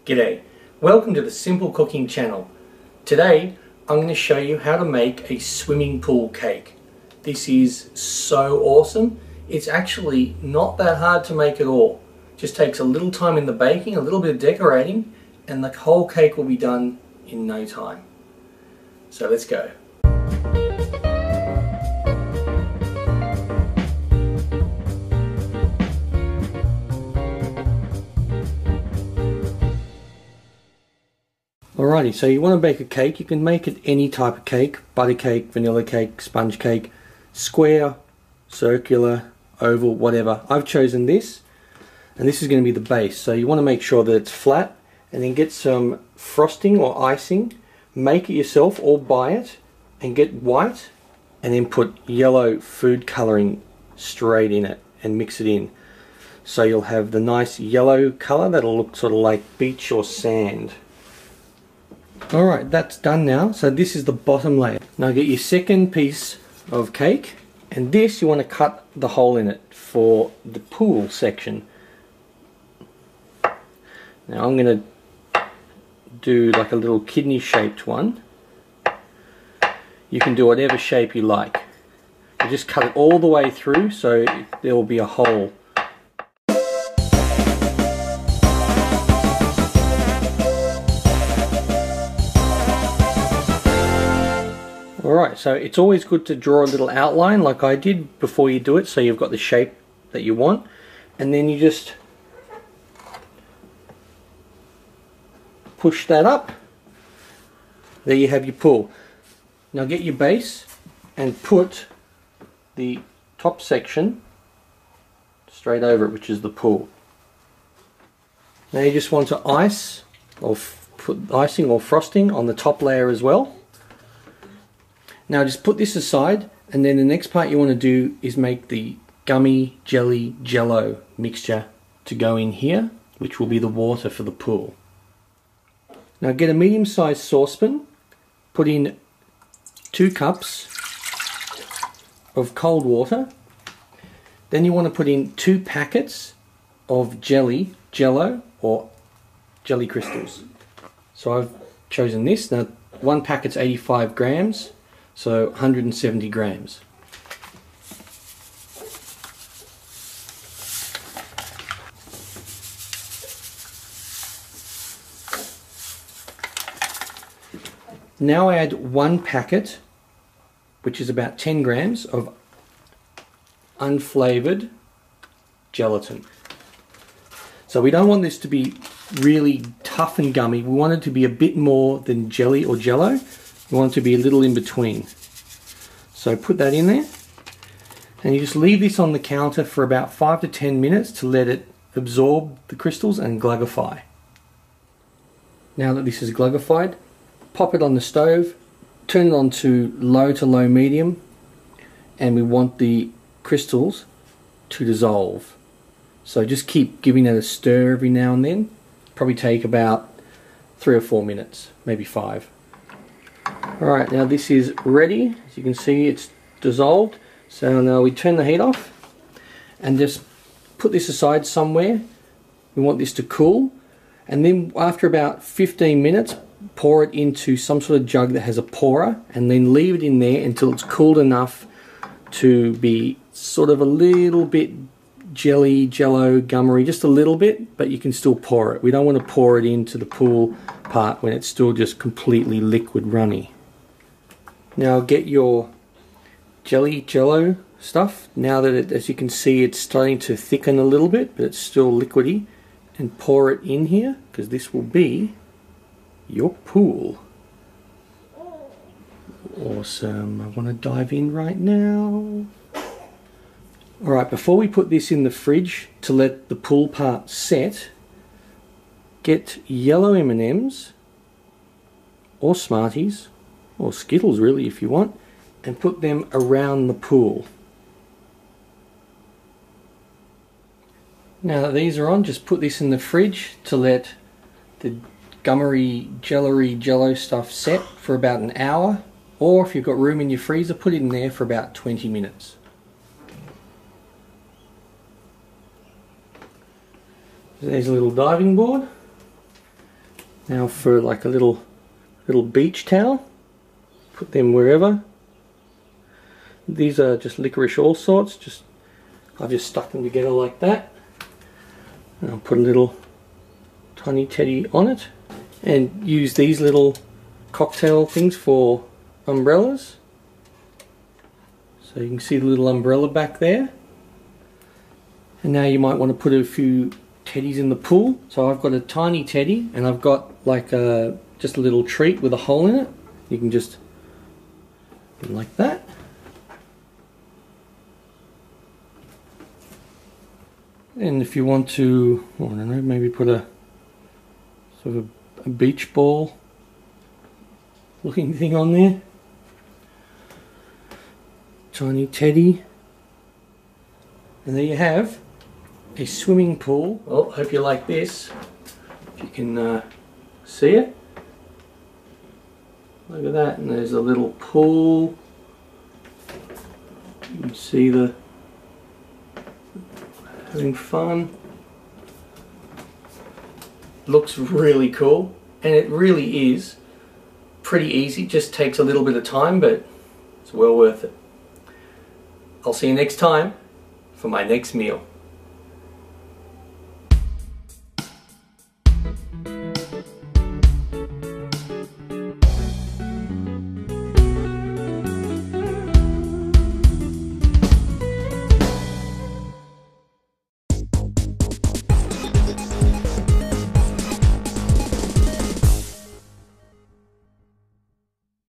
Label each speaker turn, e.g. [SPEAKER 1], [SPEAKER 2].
[SPEAKER 1] G'day, welcome to the Simple Cooking channel. Today I'm going to show you how to make a swimming pool cake. This is so awesome. It's actually not that hard to make at all. Just takes a little time in the baking, a little bit of decorating, and the whole cake will be done in no time. So let's go. Alrighty, so you want to bake a cake. You can make it any type of cake: butter cake, vanilla cake, sponge cake, square, circular, oval, whatever. I've chosen this, and this is going to be the base. So you want to make sure that it's flat, and then get some frosting or icing, make it yourself or buy it, and get white, and then put yellow food colouring straight in it and mix it in. So you'll have the nice yellow colour that'll look sort of like beach or sand. Alright, that's done now. So this is the bottom layer. Now get your second piece of cake, and this you want to cut the hole in it for the pool section. Now I'm going to do like a little kidney shaped one. You can do whatever shape you like. You just cut it all the way through so there will be a hole. Alright, so it's always good to draw a little outline like I did before you do it, so you've got the shape that you want, and then you just push that up. There you have your pool. Now get your base and put the top section straight over it, which is the pool. Now you just want to ice or put icing or frosting on the top layer as well. Now just put this aside, and then the next part you want to do is make the gummy jelly jello mixture to go in here, which will be the water for the pool. Now get a medium-sized saucepan, put in 2 cups of cold water, then you want to put in 2 packets of jello or jelly crystals. So I've chosen this. Now 1 packet's 85 grams. So 170 grams. Now I add 1 packet, which is about 10 grams of unflavoured gelatin. So we don't want this to be really tough and gummy. We want it to be a bit more than jelly or jello. You want it to be a little in between. So put that in there, and you just leave this on the counter for about 5 to 10 minutes to let it absorb the crystals and glugify. Now that this is glugified, pop it on the stove, turn it on to low medium, and we want the crystals to dissolve. So just keep giving it a stir every now and then. Probably take about 3 or 4 minutes, maybe 5. Alright, now this is ready. As you can see, it's dissolved. So now we turn the heat off and just put this aside somewhere. We want this to cool, and then after about 15 minutes pour it into some sort of jug that has a pourer, and then leave it in there until it's cooled enough to be sort of a little bit jello, gummery, just a little bit, but you can still pour it. We don't want to pour it into the pool part when it's still just completely liquid runny. Now get your jello stuff, now that it, as you can see, it's starting to thicken a little bit, but it's still liquidy, and pour it in here, because this will be your pool. Awesome. I want to dive in right now. Alright, before we put this in the fridge to let the pool part set, get yellow M&Ms or Smarties or Skittles really if you want, and put them around the pool. Now that these are on, just put this in the fridge to let the gummery jello stuff set for about an hour, or if you've got room in your freezer, put it in there for about 20 minutes. There's a little diving board. Now for like a little beach towel, put them wherever. These are just licorice all sorts, I've just stuck them together like that. And I'll put a little tiny teddy on it, and use these little cocktail things for umbrellas. So you can see the little umbrella back there. And now you might want to put a few teddies in the pool. So I've got a tiny teddy, and I've got like just a little treat with a hole in it. You can just like that. And if you want to, I don't know, maybe put a sort of a beach ball looking thing on there. Tiny teddy. And there you have a swimming pool. Well, hope you like this. If you can see it. Look at that, and there's a little pool. You can see the having fun. Looks really cool, and it really is pretty easy. Just takes a little bit of time, but it's well worth it. I'll see you next time for my next meal.